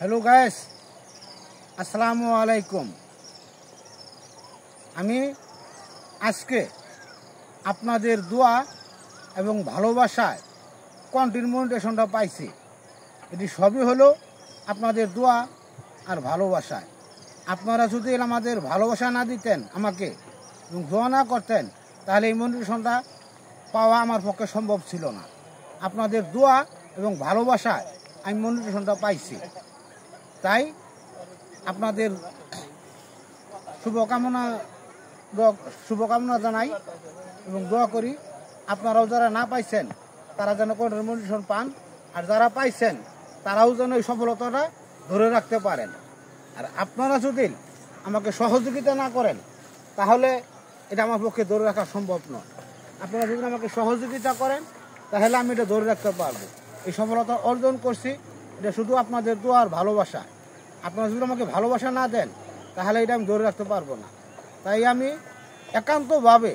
Hello guys, আসসালামু আলাইকুম। আমি আজকে আপনাদের দোয়া এবং ভালোবাসায় কন্টিনিউশনটা পাইছি। এটি সবই হলো আপনাদের দোয়া আর ভালোবাসায়। আপনারা যদি আমাদের ভালোবাসা না দিতেন আমাকে এবং দোয়া না করতেন, তাহলে এই মনিটেশনটা পাওয়া আমার পক্ষে সম্ভব ছিল না। আপনাদের দোয়া এবং ভালোবাসায় আমি মনিটেশনটা পাইছি। তাই আপনাদের শুভকামনা জানাই এবং দোয়া করি আপনারাও যারা না পাইছেন তারা যেন কন্টিনিউশন পান, আর যারা পাইছেন তারাও যেন এই সফলতাটা ধরে রাখতে পারেন। আর আপনারা যদি আমাকে সহযোগিতা না করেন তাহলে এটা আমার পক্ষে ধরে রাখা সম্ভব নয়। আপনারা যদি আমাকে সহযোগিতা করেন তাহলে আমি এটা ধরে রাখতে পারবো। এই সফলতা অর্জন করছি এটা শুধু আপনাদের দোয়া আর ভালোবাসা। আপনারা যদি আমাকে ভালোবাসা না দেন তাহলে এটা আমি ধরে রাখতে পারবো না। তাই আমি একান্তভাবে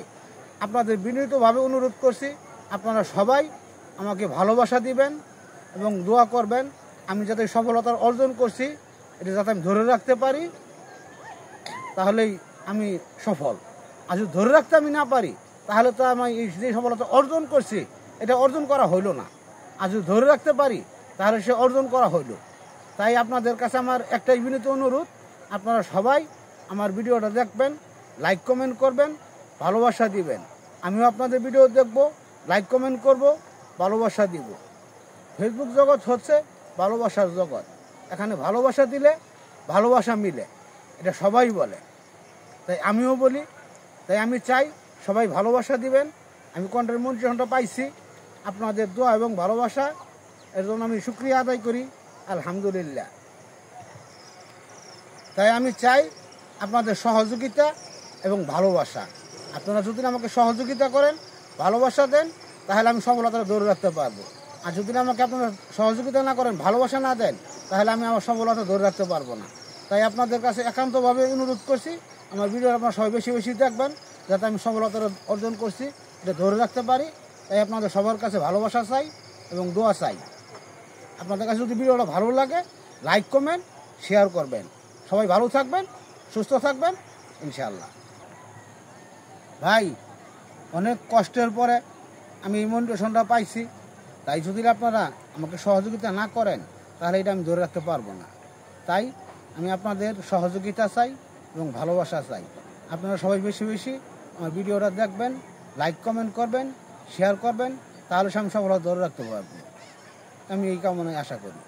আপনাদের বিনীতভাবে অনুরোধ করছি, আপনারা সবাই আমাকে ভালোবাসা দিবেন এবং দোয়া করবেন। আমি যাতে সফলতা অর্জন করছি এটা যাতে আমি ধরে রাখতে পারি, তাহলেই আমি সফল। আর যদি ধরে রাখতে আমি না পারি তাহলে তো আমি এই যে সফলতা অর্জন করছি এটা অর্জন করা হইল না। আর যদি ধরে রাখতে পারি তাহলে সে অর্জন করা হইল। তাই আপনাদের কাছে আমার একটাই বিনীত অনুরোধ, আপনারা সবাই আমার ভিডিওটা দেখবেন, লাইক কমেন্ট করবেন, ভালোবাসা দিবেন। আমিও আপনাদের ভিডিও দেখব, লাইক কমেন্ট করব, ভালোবাসা দিব। ফেসবুক জগৎ হচ্ছে ভালোবাসার জগৎ। এখানে ভালোবাসা দিলে ভালোবাসা মিলে, এটা সবাই বলে, তাই আমিও বলি। তাই আমি চাই সবাই ভালোবাসা দিবেন। আমি কন্টেন্ট মনিটেশনটা পাইছি আপনাদের দোয়া এবং ভালোবাসা, এর জন্য আমি শুকরিয়া আদায় করি, আলহামদুলিল্লাহ। তাই আমি চাই আপনাদের সহযোগিতা এবং ভালোবাসা। আপনারা যদি আমাকে সহযোগিতা করেন, ভালোবাসা দেন, তাহলে আমি সফলতা ধরে রাখতে পারবো। আর যদি আমাকে আপনারা সহযোগিতা না করেন, ভালোবাসা না দেন, তাহলে আমি আমার সফলতা ধরে রাখতে পারবো না। তাই আপনাদের কাছে একান্তভাবে অনুরোধ করছি, আমার ভিডিও আপনারা সবাই বেশি বেশি দেখবেন, যাতে আমি সফলতা অর্জন করছি এটা ধরে রাখতে পারি। তাই আপনাদের সবার কাছে ভালোবাসা চাই এবং দোয়া চাই। আপনাদের কাছে যদি ভিডিওটা ভালো লাগে লাইক কমেন্ট শেয়ার করবেন। সবাই ভালো থাকবেন, সুস্থ থাকবেন ইনশাআল্লাহ। ভাই, অনেক কষ্টের পরে আমি এই মনিটেশনটা পাইছি। তাই যদি আপনারা আমাকে সহযোগিতা না করেন তাহলে এটা আমি ধরে রাখতে পারবো না। তাই আমি আপনাদের সহযোগিতা চাই এবং ভালোবাসা চাই। আপনারা সবাই বেশি বেশি আমার ভিডিওটা দেখবেন, লাইক কমেন্ট করবেন, শেয়ার করবেন, তাহলে আমি সফলতা ধরে রাখতে পারবো। আমি এই কামনায় আশা করি।